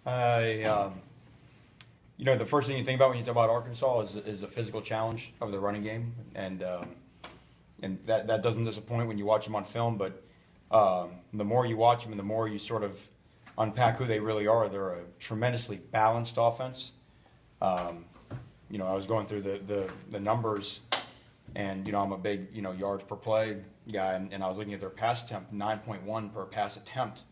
I, the first thing you think about when you talk about Arkansas is a physical challenge of the running game, and that doesn't disappoint when you watch them on film. But the more you watch them, and the more you sort of unpack who they really are, they're a tremendously balanced offense. I was going through the numbers, and I'm a big yards per play guy, and I was looking at their pass attempt, 9.1 per pass attempt.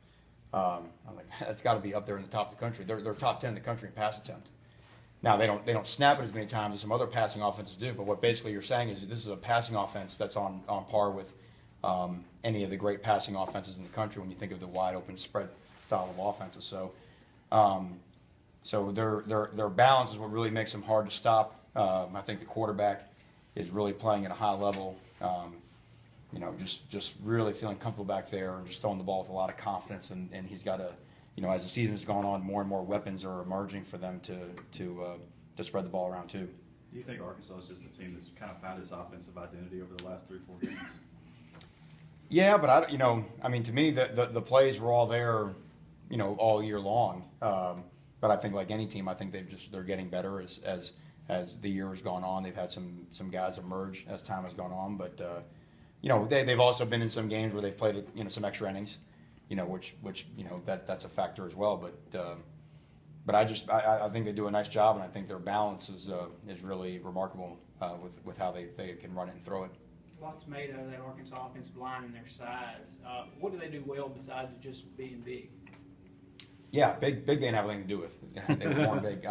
I'm like, that's got to be up there in the top of the country. They're top 10 in the country in pass attempt. Now they don't snap it as many times as some other passing offenses do, but what basically you're saying is that this is a passing offense that's on par with any of the great passing offenses in the country when you think of the wide open spread style of offenses. So their balance is what really makes them hard to stop. I think the quarterback is really playing at a high level. Just really feeling comfortable back there and just throwing the ball with a lot of confidence. And he's got as the season's gone on, more and more weapons are emerging for them to spread the ball around too. Do you think Arkansas is just a team that's kind of found its offensive identity over the last 3-4 games? Yeah, but to me, the plays were all there, all year long. But I think like any team, I think they're getting better as the year has gone on. They've had some guys emerge as time has gone on, but they've also been in some games where they've played some extra innings, which that's a factor as well. But I think they do a nice job, and I think their balance is really remarkable with how they can run it and throw it. Lots made out of that Arkansas offensive line and their size. What do they do well besides just being big? Yeah, big they didn't have anything to do with. They're born big.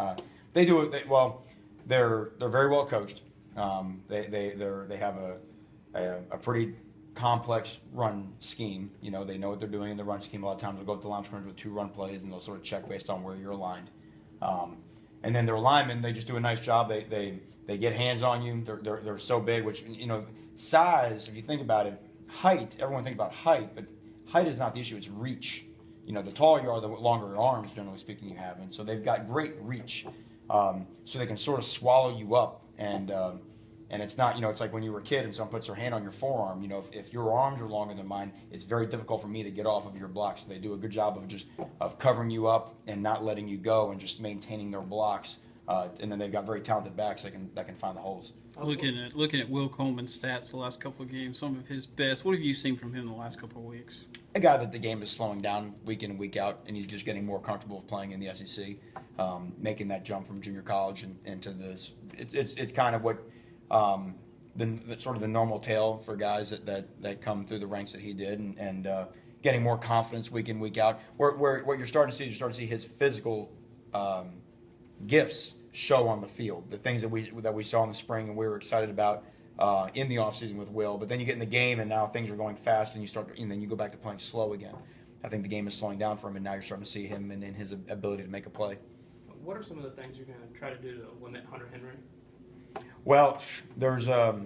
They do it well. They're very well coached. They have a pretty complex run scheme. They know what they're doing in the run scheme. A lot of times they'll go up to the line scrimmage with 2 run plays, and they'll sort of check based on where you're aligned. And then their linemen, they just do a nice job. They get hands on you. They're so big, which size. If you think about it, height. Everyone think about height, but height is not the issue. It's reach. The taller you are, the longer arms, generally speaking, you have, and so they've got great reach. So they can sort of swallow you up, and it's not, it's like when you were a kid and someone puts their hand on your forearm. If your arms are longer than mine, it's very difficult for me to get off of your blocks. So they do a good job of covering you up and not letting you go and just maintaining their blocks. And then they've got very talented backs that can find the holes. Looking at Will Coleman's stats the last couple of games, some of his best. What have you seen from him the last couple of weeks? A guy that the game is slowing down week in and week out, and he's just getting more comfortable with playing in the SEC, making that jump from junior college into this. It's kind of what the sort of the normal tale for guys that come through the ranks that he did, and getting more confidence week in week out. Where what you're starting to see his physical gifts show on the field, the things that we saw in the spring and we were excited about in the offseason with Will. But then you get in the game and now things are going fast and then you go back to playing slow again. I think the game is slowing down for him, and now you're starting to see him and his ability to make a play. What are some of the things you're going to try to do to limit Hunter Henry? Well, there's not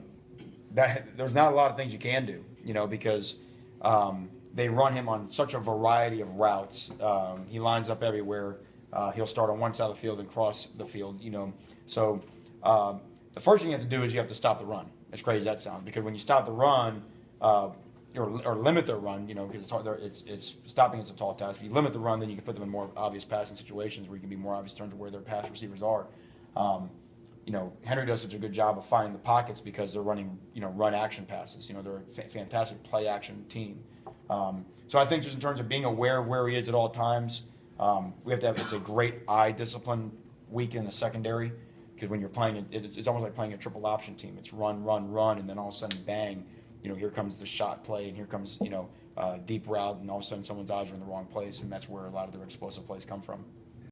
a lot of things you can do, because they run him on such a variety of routes. He lines up everywhere. He'll start on one side of the field and cross the field, So the first thing you have to do is you have to stop the run. As crazy as that sounds, because when you stop the run or limit their run, because it's stopping is a tall task. If you limit the run, then you can put them in more obvious passing situations where you can be more obvious in terms of where their pass receivers are. Henry does such a good job of finding the pockets because they're running, run action passes. They're a fantastic play action team. So I think just in terms of being aware of where he is at all times. We have to have, it's a great eye discipline week in the secondary, because when you're playing it's almost like playing a triple option team. It's run, and then all of a sudden, bang, here comes the shot play, and here comes, deep route, and all of a sudden someone's eyes are in the wrong place, and that's where a lot of their explosive plays come from.